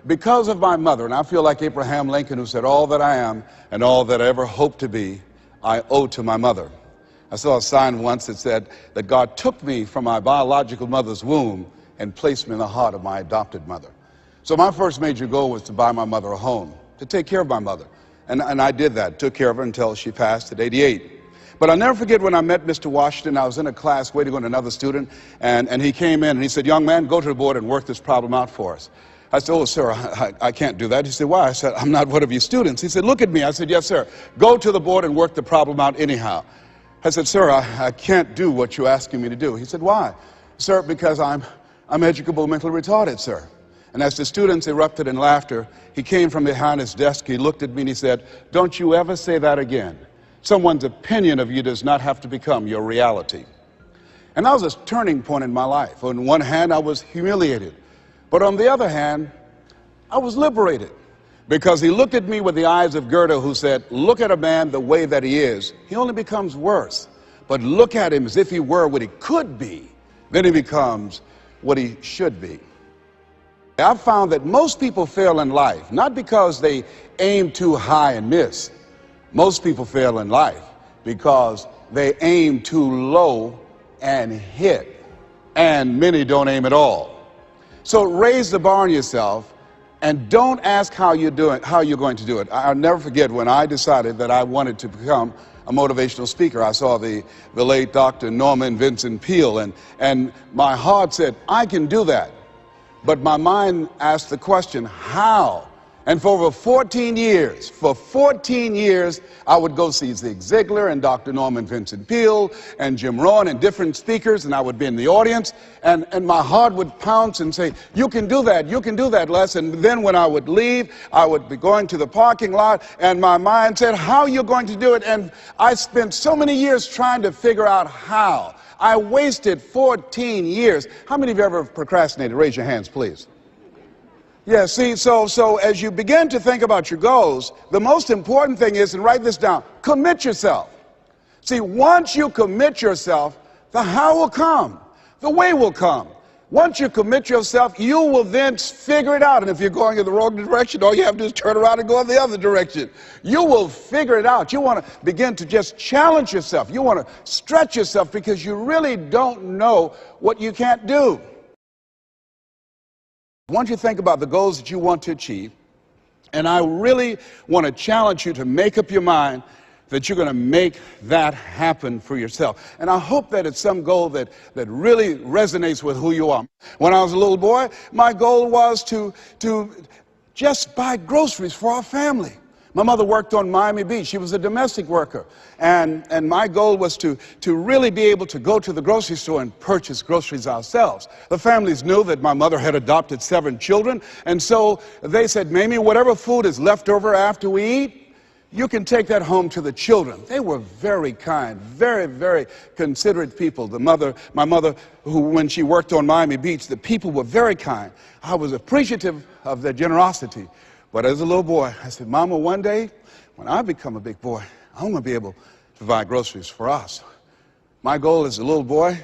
because of my mother, and I feel like Abraham Lincoln, who said, all that I am and all that I ever hope to be, I owe to my mother. I saw a sign once that said that God took me from my biological mother's womb and placed me in the heart of my adopted mother. So my first major goal was to buy my mother a home, to take care of my mother. And I did that, took care of her until she passed at 88. But I'll never forget when I met Mr. Washington. I was in a class waiting on another student, and he came in and he said, young man, go to the board and work this problem out for us. I said, oh, sir, I can't do that. He said, why? I said, I'm not one of your students. He said, look at me. I said, yes, sir. Go to the board and work the problem out anyhow. I said, sir, I can't do what you're asking me to do. He said, why? Sir, because I'm educable mentally retarded, sir. And as the students erupted in laughter, he came from behind his desk, he looked at me and he said, don't you ever say that again. Someone's opinion of you does not have to become your reality. And that was a turning point in my life. On one hand, I was humiliated. But on the other hand, I was liberated. Because he looked at me with the eyes of Goethe, who said, look at a man the way that he is. He only becomes worse. But look at him as if he were what he could be. Then he becomes what he should be. I've found that most people fail in life, not because they aim too high and miss. Most people fail in life because they aim too low and hit. And many don't aim at all. So raise the bar on yourself and don't ask how you're going to do it. I'll never forget when I decided that I wanted to become a motivational speaker. I saw the late Dr. Norman Vincent Peale, and my heart said, I can do that. But my mind asked the question, how? And for over 14 years, I would go see Zig Ziglar and Dr. Norman Vincent Peale and Jim Rohn and different speakers, and I would be in the audience, and my heart would pounce and say, you can do that, Les. And then when I would leave, I would be going to the parking lot, and my mind said, how are you going to do it? And I spent so many years trying to figure out how. I wasted 14 years. How many of you ever procrastinated? Raise your hands, please. Yeah, see, so as you begin to think about your goals, the most important thing is, and write this down, commit yourself. See, once you commit yourself, the how will come, the way will come. Once you commit yourself, you will then figure it out. And if you're going in the wrong direction, all you have to do is turn around and go in the other direction. You will figure it out. You want to begin to just challenge yourself. You want to stretch yourself because you really don't know what you can't do. Once you think about the goals that you want to achieve, and I really want to challenge you to make up your mind that you're going to make that happen for yourself. And I hope that it's some goal that really resonates with who you are. When I was a little boy, my goal was to just buy groceries for our family. My mother worked on Miami Beach. She was a domestic worker. And my goal was to really be able to go to the grocery store and purchase groceries ourselves. The families knew that my mother had adopted 7 children. And so they said, Mamie, whatever food is left over after we eat, you can take that home to the children. They were very kind, very, very considerate people. My mother, who when she worked on Miami Beach, the people were very kind. I was appreciative of their generosity. But as a little boy, I said, Mama, one day, when I become a big boy, I'm going to be able to buy groceries for us. My goal as a little boy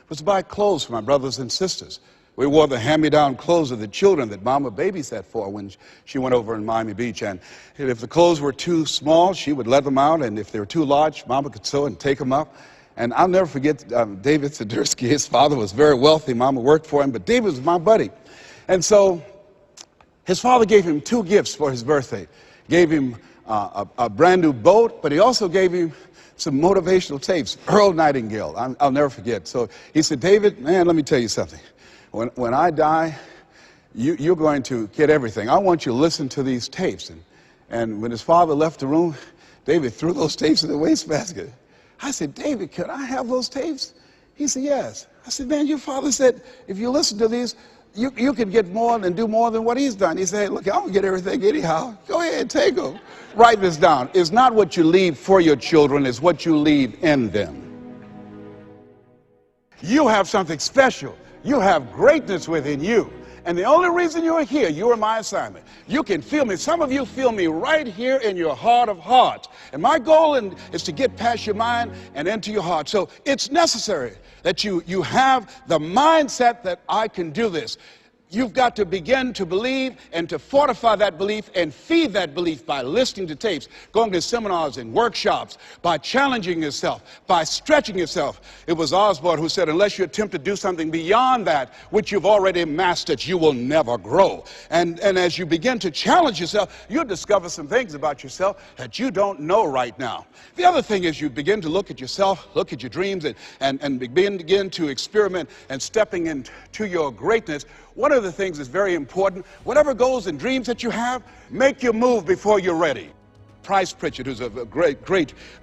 was to buy clothes for my brothers and sisters. We wore the hand-me-down clothes of the children that Mama babysat for when she went over in Miami Beach. And if the clothes were too small, she would let them out. And if they were too large, Mama could sew and take them up. And I'll never forget David Sidursky. His father was very wealthy. Mama worked for him, but David was my buddy. And so his father gave him 2 gifts for his birthday. Gave him a brand new boat, but he also gave him some motivational tapes. Earl Nightingale, I'll never forget. So he said, David, man, let me tell you something. When I die, you're going to get everything. I want you to listen to these tapes. And when his father left the room, David threw those tapes in the wastebasket. I said, David, could I have those tapes? He said, yes. I said, man, your father said, if you listen to these, you can get more and do more than what he's done. He said, hey, look, I'm going to get everything anyhow. Go ahead, take them. Write this down. It's not what you leave for your children, it's what you leave in them. You have something special. You have greatness within you. And the only reason you are here, you are my assignment. You can feel me. Some of you feel me right here in your heart of hearts. And my goal is to get past your mind and into your heart. So it's necessary that you have the mindset that I can do this. You've got to begin to believe and to fortify that belief and feed that belief by listening to tapes, going to seminars and workshops, by challenging yourself, by stretching yourself. It was Osborne who said, unless you attempt to do something beyond that which you've already mastered, you will never grow. And as you begin to challenge yourself, you'll discover some things about yourself that you don't know right now. The other thing is you begin to look at yourself, look at your dreams, and begin to experiment and stepping into your greatness. One of the things that's very important, whatever goals and dreams that you have, make your move before you're ready. Price Pritchett, who's a great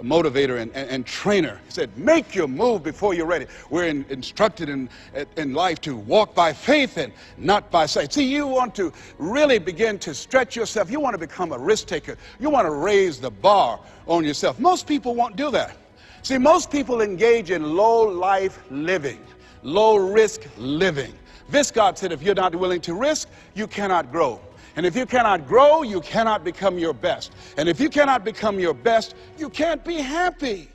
motivator and trainer, said, make your move before you're ready. We're instructed in life to walk by faith and not by sight. See, you want to really begin to stretch yourself. You want to become a risk taker. You want to raise the bar on yourself. Most people won't do that. See, most people engage in low-life living, low-risk living. Viscott said, if you're not willing to risk, you cannot grow. And if you cannot grow, you cannot become your best. And if you cannot become your best, you can't be happy.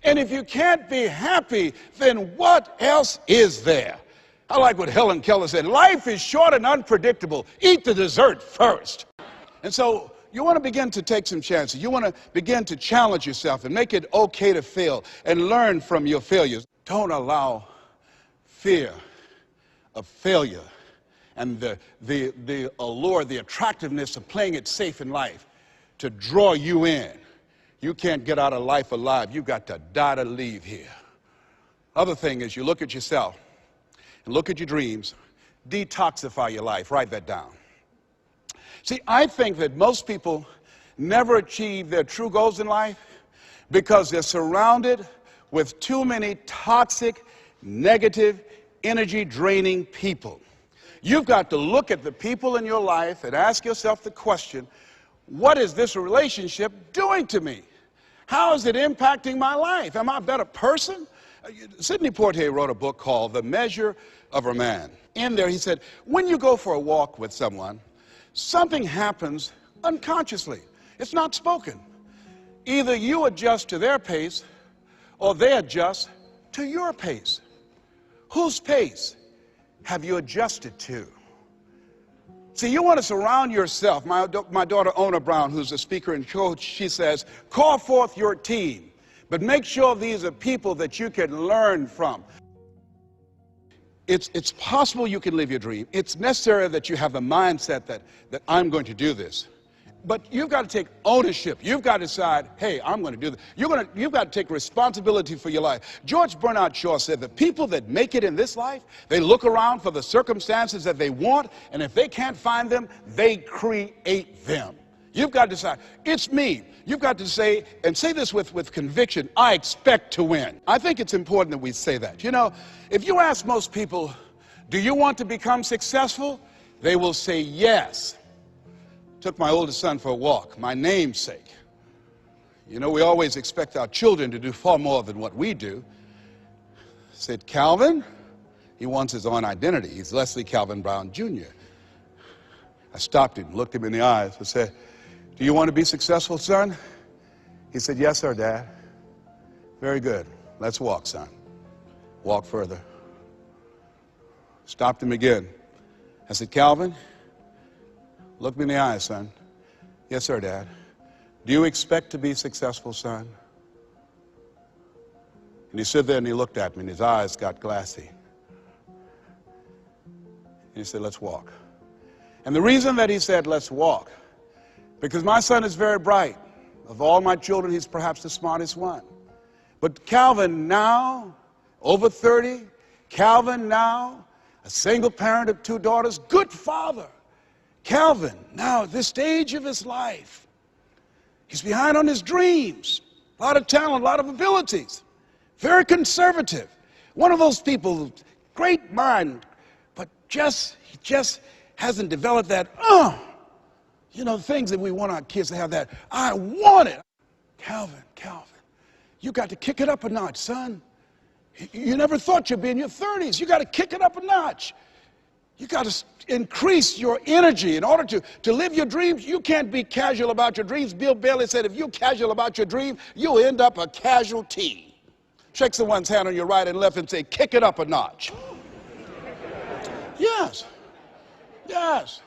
And if you can't be happy, then what else is there? I like what Helen Keller said, life is short and unpredictable. Eat the dessert first. And so you want to begin to take some chances. You want to begin to challenge yourself and make it okay to fail and learn from your failures. Don't allow fear of failure and the allure, the attractiveness of playing it safe in life to draw you in. You can't get out of life alive. You've got to die to leave here. Other thing is you look at yourself and look at your dreams, detoxify your life. Write that down. See, I think that most people never achieve their true goals in life because they're surrounded with too many toxic, negative, energy-draining people. You've got to look at the people in your life and ask yourself the question, what is this relationship doing to me? How is it impacting my life? Am I a better person? Sidney Poitier wrote a book called The Measure of a Man. In there he said, when you go for a walk with someone, something happens unconsciously. It's not spoken. Either you adjust to their pace or they adjust to your pace. Whose pace have you adjusted to? See, you want to surround yourself. My daughter, Ona Brown, who's a speaker and coach, she says, call forth your team, but make sure these are people that you can learn from. It's possible you can live your dream. It's necessary that you have the mindset that I'm going to do this. But you've got to take ownership. You've got to decide, hey, I'm going to do this. You've got to take responsibility for your life. George Bernard Shaw said the people that make it in this life, they look around for the circumstances that they want, and if they can't find them, they create them. You've got to decide, it's me. You've got to say, and say this with conviction, I expect to win. I think it's important that we say that. You know, if you ask most people, do you want to become successful? They will say yes. Took my oldest son for a walk, my namesake. You know, we always expect our children to do far more than what we do. Said, Calvin, he wants his own identity. He's Leslie Calvin Brown, Jr. I stopped him, looked him in the eyes, and said, do you want to be successful, son? He said, yes, sir, Dad. Very good. Let's walk, son. Walk further. Stopped him again. I said, Calvin, look me in the eyes, son. Yes, sir, Dad. Do you expect to be successful, son? And he stood there and he looked at me and his eyes got glassy. And he said, let's walk. And the reason that he said, let's walk, because my son is very bright. Of all my children, he's perhaps the smartest one. But Calvin now, over 30, Calvin now, a single parent of 2 daughters, good father. Calvin, now at this stage of his life, he's behind on his dreams. A lot of talent, a lot of abilities. Very conservative. One of those people, great mind, but he just hasn't developed that, you know, things that we want our kids to have that, I want it. Calvin, you got to kick it up a notch, son. You never thought you'd be in your 30s. You got to kick it up a notch. You got to increase your energy in order to live your dreams. You can't be casual about your dreams. Bill Bailey said, if you're casual about your dream, you'll end up a casualty. Shake someone's hand on your right and left and say, kick it up a notch. Yes. Yes.